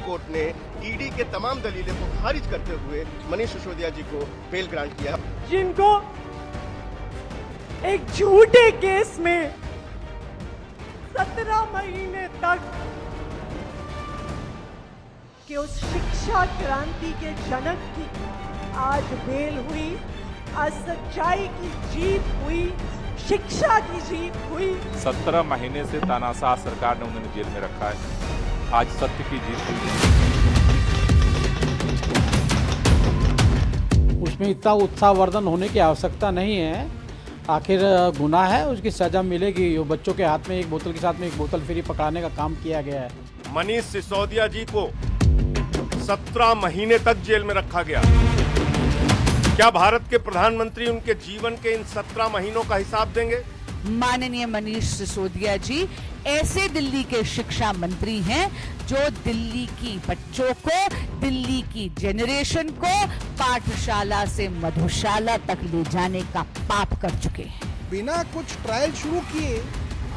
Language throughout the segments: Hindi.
कोर्ट ने ईडी के तमाम दलीलों को खारिज करते हुए मनीष सिसोदिया जी को बेल ग्रांट किया, जिनको एक झूठे केस में 17 महीने तक कि उस शिक्षा क्रांति के जनक की आज बेल हुई, आज सच्चाई की जीत हुई, शिक्षा की जीत हुई। 17 महीने से तानाशाह सरकार ने उन्हें जेल में रखा है, आज सत्य की जीत हुई। उसमें इतना उत्साहवर्धन होने की आवश्यकता नहीं है। आखिर गुनाह है, उसकी सजा मिलेगी। वो बच्चों के हाथ में एक बोतल के साथ में एक बोतल फ्री पकड़ाने का काम किया गया है। मनीष सिसोदिया जी को 17 महीने तक जेल में रखा गया। क्या भारत के प्रधानमंत्री उनके जीवन के इन 17 महीनों का हिसाब देंगे? माननीय मनीष सिसोदिया जी ऐसे दिल्ली के शिक्षा मंत्री हैं जो दिल्ली की बच्चों को, दिल्ली की जेनरेशन को पाठशाला से मधुशाला तक ले जाने का पाप कर चुके हैं। बिना कुछ ट्रायल शुरू किए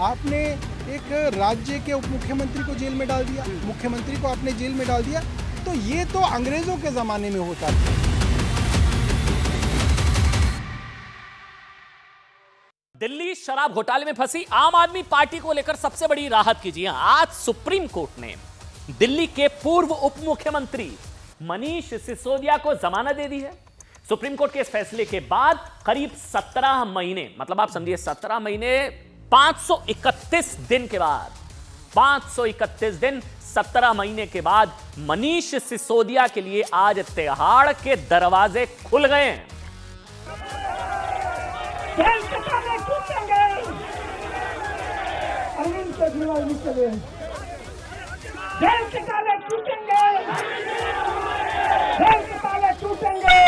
आपने एक राज्य के उप मुख्यमंत्री को जेल में डाल दिया, मुख्यमंत्री को आपने जेल में डाल दिया। तो ये तो अंग्रेजों के जमाने में होता था। दिल्ली शराब घोटाले में फंसी आम आदमी पार्टी को लेकर सबसे बड़ी राहत कीजिए। आज सुप्रीम कोर्ट ने दिल्ली के पूर्व उप मुख्यमंत्री मनीष सिसोदिया को जमानत दे दी है। सुप्रीम कोर्ट के इस फैसले के बाद करीब 17 महीने, मतलब आप समझिए 17 महीने 531 दिन के बाद, 531 दिन 17 महीने के बाद मनीष सिसोदिया के लिए आज तिहाड़ के दरवाजे खुल गए हैं। जेल के ताले टूटेंगे, अरविंद केजरीवाल जी चले। जेल के ताले टूटेंगे, जेल के ताले टूटेंगे।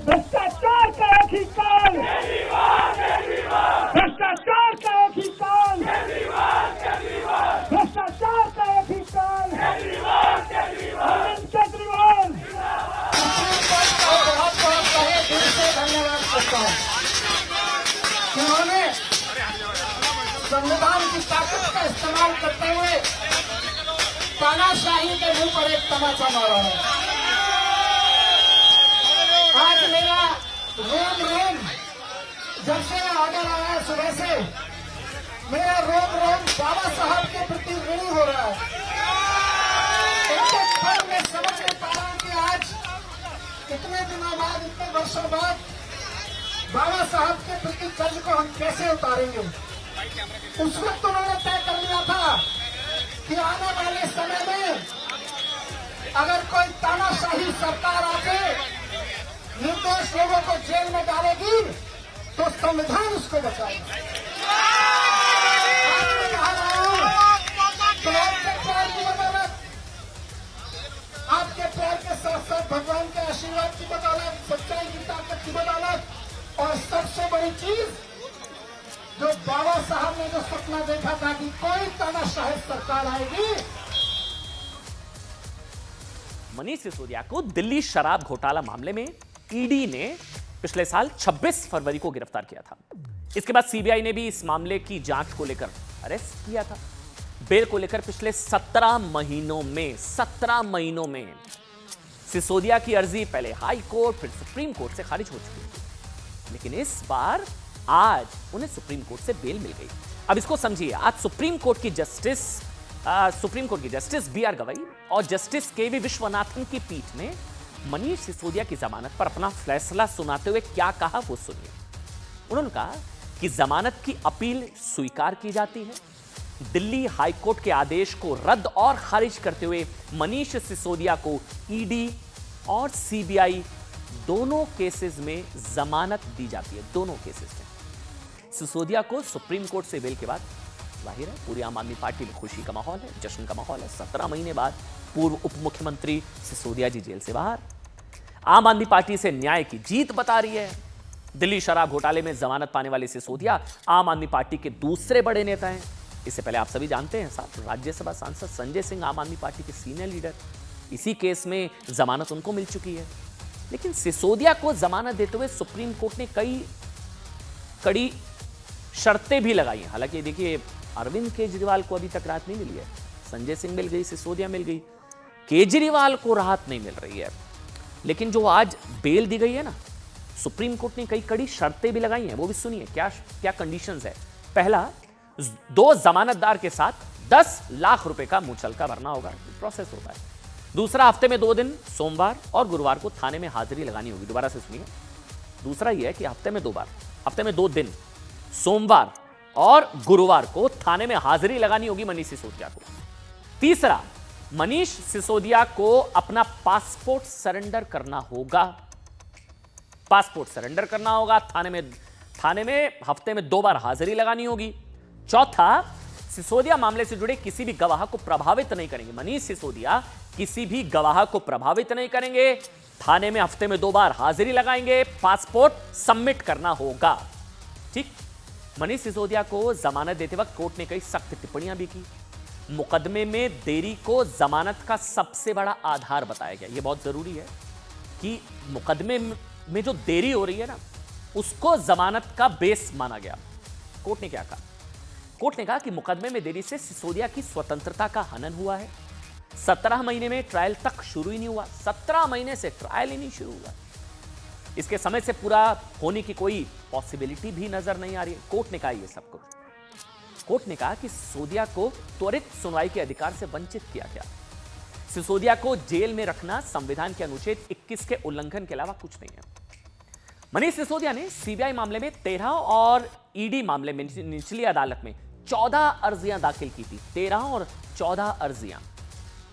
भ्रष्टाचार का एक ही काल, भ्रष्टाचार का एक ही काल, भ्रष्टाचार का एक ही काल। अरविंद केजरीवाल उन्होंने संविधान की ताकत का इस्तेमाल करते हुए तानाशाही के मुंह पर एक तमाचा मारा है। आज मेरा रोम रोम, जब से ऑर्डर आया सुबह से, मेरा रोम रोम बाबा साहब के प्रति ऋणी हो रहा है। एक पल में समझ नहीं पा रहा हूं कि आज इतने दिनों बाद, इतने वर्षों बाद बाबा साहब के प्रति कर्ज को हम कैसे उतारेंगे। उस वक्त उन्होंने तय कर लिया था कि आने वाले समय में अगर कोई तानाशाही सरकार आके निर्दोष लोगों को जेल में डालेगी तो संविधान उसको बचाएगा। आज मैं कह रहा हूं, तो आपके प्यार की बदौलत, आपके प्यार के साथ साथ भगवान के आशीर्वाद की बदौलत, सच्चाई की ताकत की बदौलत, और सबसे बड़ी चीज जो बाबा साहब ने जो सपना देखा था कि कोई तानाशाही सरकार आएगी। मनीष सिसोदिया को दिल्ली शराब घोटाला मामले में ईडी ने पिछले साल 26 फरवरी को गिरफ्तार किया था। इसके बाद सीबीआई ने भी इस मामले की जांच को लेकर अरेस्ट किया था। बेल को लेकर पिछले 17 महीनों में सिसोदिया की अर्जी पहले हाई कोर्ट फिर सुप्रीम कोर्ट से खारिज हो चुकी है, लेकिन इस बार आज उन्हें सुप्रीम कोर्ट से बेल मिल गई। अब इसको समझिए, आज सुप्रीम कोर्ट की जस्टिस बी.आर. गवई और जस्टिस के.वी. विश्वनाथन की पीठ ने मनीष सिसोदिया की जमानत पर अपना फैसला सुनाते हुए क्या कहा वो सुनिए। उन्होंने कहा कि जमानत की अपील स्वीकार की जाती है। दिल्ली हाईकोर्ट के आदेश को रद्द और खारिज करते हुए मनीष सिसोदिया को ईडी और सीबीआई दोनों केसेस में जमानत दी जाती है। दोनों केसेस में सिसोदिया को सुप्रीम कोर्ट से बेल के बाद जाहिर है पूरी आम आदमी पार्टी में खुशी का माहौल है, जश्न का माहौल है। 17 महीने बाद पूर्व उप मुख्यमंत्री सिसोदिया जी जेल से बाहर। आम आदमी पार्टी से न्याय की जीत बता रही है। दिल्ली शराब घोटाले में जमानत पाने वाले सिसोदिया आम आदमी पार्टी के दूसरे बड़े नेता हैं। इससे पहले आप सभी जानते हैं साथ राज्यसभा सांसद संजय सिंह आम आदमी पार्टी के सीनियर लीडर, इसी केस में जमानत उनको मिल चुकी है। लेकिन सिसोदिया को जमानत देते हुए सुप्रीम कोर्ट ने कई कड़ी शर्तें भी लगाई हैं। हालांकि देखिए, अरविंद केजरीवाल को अभी तक राहत नहीं मिली है। संजय सिंह मिल गई, सिसोदिया मिल गई, केजरीवाल को राहत नहीं मिल रही है। लेकिन जो आज बेल दी गई है ना, सुप्रीम कोर्ट ने कई कड़ी शर्तें भी लगाई हैं, वो भी सुनिए क्या क्या कंडीशंस है। पहला, 2 जमानतदार के साथ 10 लाख रुपए का मुचलका भरना होगा, प्रोसेस होता है। दूसरा, हफ्ते में 2 दिन सोमवार और गुरुवार को थाने में हाजिरी लगानी होगी। दोबारा से सुनिए, दूसरा यह है कि हफ्ते में 2 दिन सोमवार और गुरुवार को थाने में हाजिरी लगानी होगी मनीष सिसोदिया को। तीसरा, मनीष सिसोदिया को अपना पासपोर्ट सरेंडर करना होगा, थाने में हफ्ते में 2 बार हाजिरी लगानी होगी। चौथा, सिसोदिया मामले से जुड़े किसी भी गवाह को प्रभावित नहीं करेंगे, मनीष सिसोदिया किसी भी गवाह को प्रभावित नहीं करेंगे, थाने में हफ्ते में 2 बार हाजिरी लगाएंगे, पासपोर्ट सबमिट करना होगा। ठीक, मनीष सिसोदिया को जमानत देते वक्त कोर्ट ने कई सख्त टिप्पणियां भी की। मुकदमे में देरी को जमानत का सबसे बड़ा आधार बताया गया। यह बहुत जरूरी है कि मुकदमे में जो देरी हो रही है ना, उसको जमानत का बेस माना गया। कोर्ट ने क्या कहा? कोर्ट ने कहा कि मुकदमे में देरी से सिसोदिया की स्वतंत्रता का हनन हुआ है। 17 महीने में ट्रायल तक शुरू ही नहीं हुआ, 17 महीने से ट्रायल ही नहीं शुरू हुआ। इसके समय से पूरा होने की कोई पॉसिबिलिटी भी नजर नहीं आ रही है। कोर्ट ने कहा ये सब कुछ। कोर्ट ने कहा कि सिसोदिया को त्वरित सुनवाई के अधिकार से वंचित किया गया। सिसोदिया को जेल में रखना संविधान के अनुच्छेद 21 के उल्लंघन के अलावा कुछ नहीं है। मनीष सिसोदिया ने सीबीआई मामले में 13 और ईडी मामले में निचली अदालत में 14 अर्जियां दाखिल की थी। 13 और 14 अर्जियां।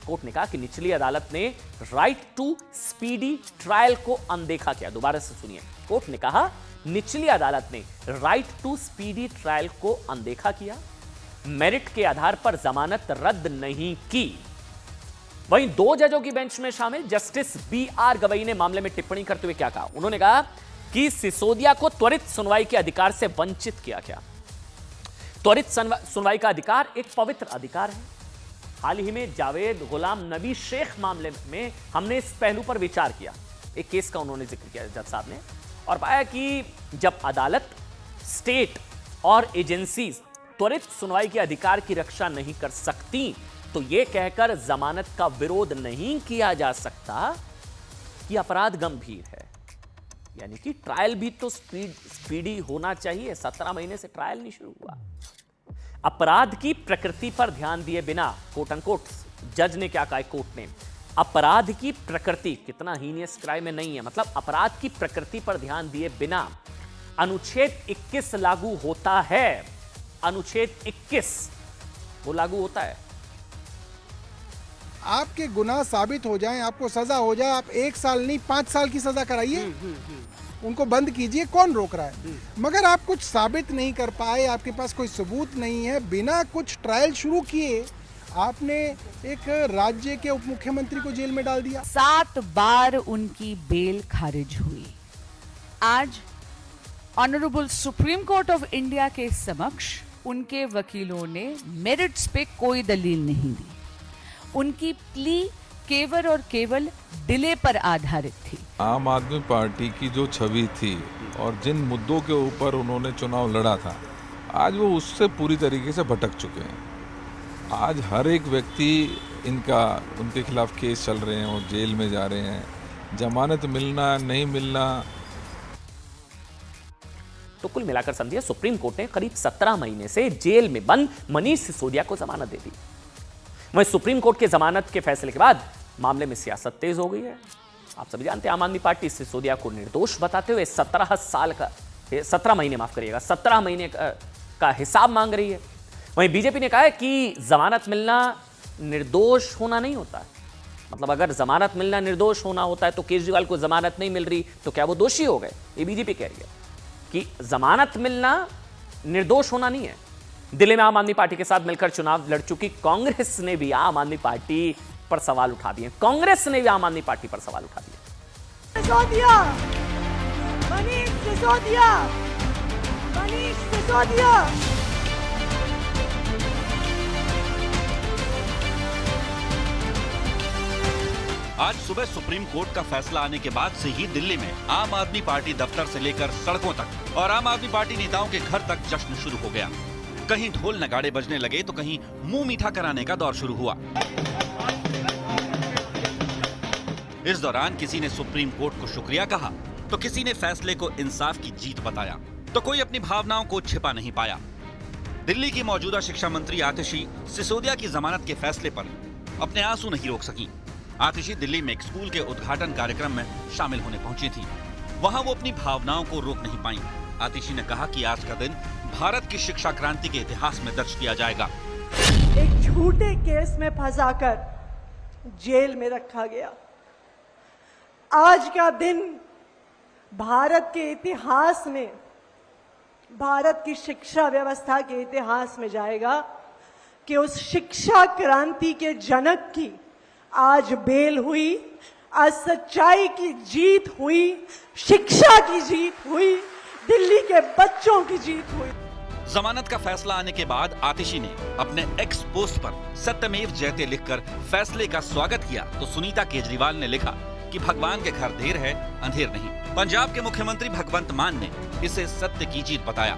कोर्ट ने कहा कि निचली अदालत ने राइट टू स्पीडी ट्रायल को अनदेखा किया। दोबारा से सुनिए, कोर्ट ने कहा निचली अदालत ने राइट टू स्पीडी ट्रायल को अनदेखा किया, मेरिट के आधार पर जमानत रद्द नहीं की। वहीं 2 जजों की बेंच में शामिल जस्टिस BR गवई ने मामले में टिप्पणी करते हुए क्या कहा? उन्होंने कहा कि सिसोदिया को त्वरित सुनवाई के अधिकार से वंचित किया गया। त्वरित सुनवाई का अधिकार एक पवित्र अधिकार है। हाल ही में जावेद गुलाम नबी शेख मामले में हमने इस पहलू पर विचार किया। एक केस का उन्होंने जिक्र किया जज साहब ने, और पाया कि जब अदालत, स्टेट और एजेंसी त्वरित सुनवाई के अधिकार की रक्षा नहीं कर सकती, तो यह कहकर जमानत का विरोध नहीं किया जा सकता कि अपराध गंभीर है। यानी कि ट्रायल भी तो स्पीडी होना चाहिए। 17 महीने से ट्रायल नहीं शुरू हुआ। अपराध की प्रकृति पर ध्यान दिए बिना, कोट अनकोट, जज ने क्या कहा? कोर्ट ने अपराध की प्रकृति, कितना हीनियस क्राइम में नहीं है, मतलब अपराध की प्रकृति पर ध्यान दिए बिना अनुच्छेद 21 लागू होता है। अनुच्छेद 21 वो लागू होता है। आपके गुनाह साबित हो जाएं, आपको सजा हो जाए, आप 1 साल नहीं 5 साल की सजा कराइए, उनको बंद कीजिए, कौन रोक रहा है? मगर आप कुछ साबित नहीं कर पाए, आपके पास कोई सबूत नहीं है, बिना कुछ ट्रायल शुरू किए आपने एक राज्य के उप मुख्यमंत्री को जेल में डाल दिया। 7 बार उनकी बेल खारिज हुई। आज honourable supreme court of India के समक्ष उनके वकीलों ने मेरिट्स पे कोई दलील नहीं दी। उनकी प्ली केवल और केवल डिले पर आधारित थी। आम आदमी पार्टी की जो छवि थी और जिन मुद्दों के ऊपर उन्होंने चुनाव लड़ा था, आज वो उससे पूरी तरीके से भटक चुके हैं। आज हर एक व्यक्ति उनके खिलाफ केस चल रहे हैं और जेल में जा रहे हैं। जमानत मिलना नहीं मिलना, तो कुल मिलाकर समझिए सुप्रीम कोर्ट ने करीब 17 महीने से जेल में बंद मनीष सिसोदिया को जमानत दे दी। वहीं सुप्रीम कोर्ट के जमानत के फैसले के बाद मामले में सियासत तेज हो गई है। आप सभी जानते हैं आम आदमी पार्टी सिसोदिया को निर्दोष बताते हुए 17 महीने का हिसाब मांग रही है। वहीं बीजेपी ने कहा है कि जमानत मिलना निर्दोष होना नहीं होता है। मतलब अगर जमानत मिलना निर्दोष होना होता है तो केजरीवाल को जमानत नहीं मिल रही तो क्या वो दोषी हो गए? ये बीजेपी कह रही है कि जमानत मिलना निर्दोष होना नहीं है। दिल्ली में आम आदमी पार्टी के साथ मिलकर चुनाव लड़ चुकी कांग्रेस ने भी आम आदमी पार्टी पर सवाल उठा दिए। कांग्रेस ने भी आम आदमी पार्टी पर सवाल उठा दिए। सिसोदिया, मनीष सिसोदिया, मनीष सिसोदिया। आज सुबह सुप्रीम कोर्ट का फैसला आने के बाद से ही दिल्ली में आम आदमी पार्टी दफ्तर से लेकर सड़कों तक और आम आदमी पार्टी नेताओं के घर तक जश्न शुरू हो गया। कहीं ढोल नगाड़े बजने लगे तो कहीं मुंह मीठा कराने का दौर शुरू हुआ। इस दौरान किसी ने सुप्रीम कोर्ट को शुक्रिया कहा तो किसी ने फैसले को इंसाफ की जीत बताया, तो कोई अपनी भावनाओं को छिपा नहीं पाया। दिल्ली की मौजूदा शिक्षा मंत्री आतिशी सिसोदिया की जमानत के फैसले पर अपने आंसू नहीं रोक सकी। आतिशी दिल्ली में एक स्कूल के उद्घाटन कार्यक्रम में शामिल होने पहुंची थी। वहां वो अपनी भावनाओं को रोक नहीं पाई। आतिशी ने कहा कि आज का दिन भारत की शिक्षा क्रांति के इतिहास में दर्ज किया जाएगा। एक झूठे केस में फंसाकर जेल में रखा गया। आज का दिन भारत के इतिहास में, भारत की शिक्षा व्यवस्था के इतिहास में जाएगा कि उस शिक्षा क्रांति के जनक की आज बेल हुई, आज सच्चाई की जीत हुई, शिक्षा की जीत हुई, दिल्ली के बच्चों की जीत हुई। जमानत का फैसला आने के बाद आतिशी ने अपने एक्स पोस्ट पर सत्यमेव जयते लिखकर फैसले का स्वागत किया, तो सुनीता केजरीवाल ने लिखा कि भगवान के घर देर है अंधेर नहीं। पंजाब के मुख्यमंत्री भगवंत मान ने इसे सत्य की जीत बताया।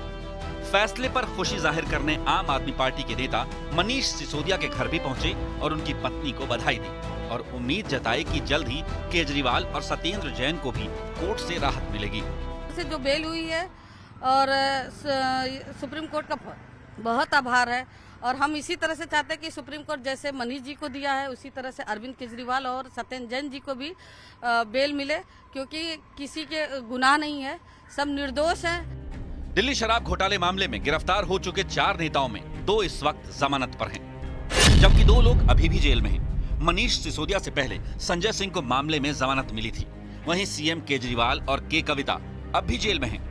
फैसले पर खुशी जाहिर करने आम आदमी पार्टी के नेता मनीष सिसोदिया के घर भी पहुंचे और उनकी पत्नी को बधाई दी और उम्मीद जताई कि जल्द ही केजरीवाल और सत्येंद्र जैन को भी कोर्ट से राहत मिलेगी। से जो बेल हुई है और सुप्रीम कोर्ट का बहुत आभार है, और हम इसी तरह से चाहते हैं कि सुप्रीम कोर्ट जैसे मनीष जी को दिया है उसी तरह से अरविंद केजरीवाल और सत्येंद्र जैन जी को भी बेल मिले, क्योंकि किसी के गुनाह नहीं है, सब निर्दोष हैं। दिल्ली शराब घोटाले मामले में गिरफ्तार हो चुके 4 नेताओं में 2 इस वक्त जमानत पर हैं, जबकि 2 लोग अभी भी जेल में हैं। मनीष सिसोदिया से पहले संजय सिंह को मामले में जमानत मिली थी। वहीं सीएम केजरीवाल और के कविता अब भी जेल में हैं।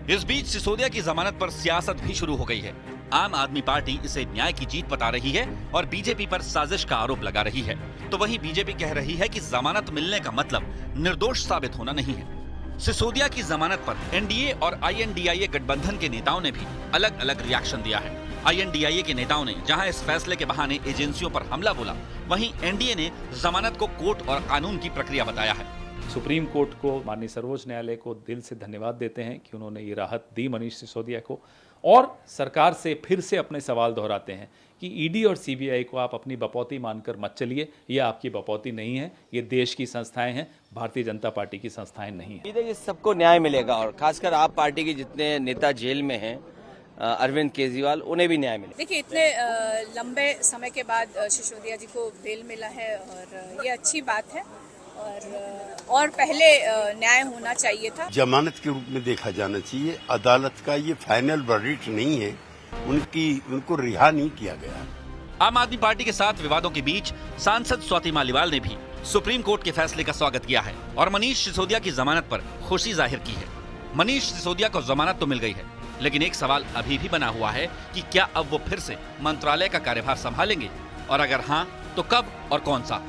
इस बीच सिसोदिया की जमानत पर सियासत भी शुरू हो गई है। आम आदमी पार्टी इसे न्याय की जीत बता रही है और बीजेपी पर साजिश का आरोप लगा रही है, तो वहीं बीजेपी कह रही है कि जमानत मिलने का मतलब निर्दोष साबित होना नहीं है। सिसोदिया की जमानत पर एनडीए और आईएनडीआईए गठबंधन के नेताओं ने भी अलग अलग रिएक्शन दिया है। आईएनडीआईए के नेताओं ने जहां इस फैसले के बहाने एजेंसियों पर हमला बोला, वहीं एनडीए ने जमानत को कोर्ट और कानून की प्रक्रिया बताया है। सुप्रीम कोर्ट को, माननीय सर्वोच्च न्यायालय को दिल से धन्यवाद देते हैं कि उन्होंने ये राहत दी मनीष सिसोदिया को, और सरकार से फिर से अपने सवाल दोहराते हैं कि ईडी और सीबीआई को आप अपनी बपौती मानकर मत चलिए। ये आपकी बपौती नहीं है, ये देश की संस्थाएं हैं, भारतीय जनता पार्टी की संस्थाएं नहीं हैं। देखिए, सबको न्याय मिलेगा और खासकर आप पार्टी के जितने नेता जेल में हैं, अरविंद केजरीवाल, उन्हें भी न्याय मिलेगा। देखिए, इतने लंबे समय के बाद सिसोदिया जी को बेल मिला है और ये अच्छी बात है, और पहले न्याय होना चाहिए था। जमानत के रूप में देखा जाना चाहिए। अदालत का ये फाइनल वर्डिक्ट नहीं है, उनको रिहा नहीं किया गया। आम आदमी पार्टी के साथ विवादों के बीच सांसद स्वाति मालीवाल ने भी सुप्रीम कोर्ट के फैसले का स्वागत किया है और मनीष सिसोदिया की जमानत पर खुशी जाहिर की है। मनीष सिसोदिया को जमानत तो मिल गई है, लेकिन एक सवाल अभी भी बना हुआ है कि क्या अब वो फिर से मंत्रालय का कार्यभार संभालेंगे, और अगर हाँ तो कब और कौन सा।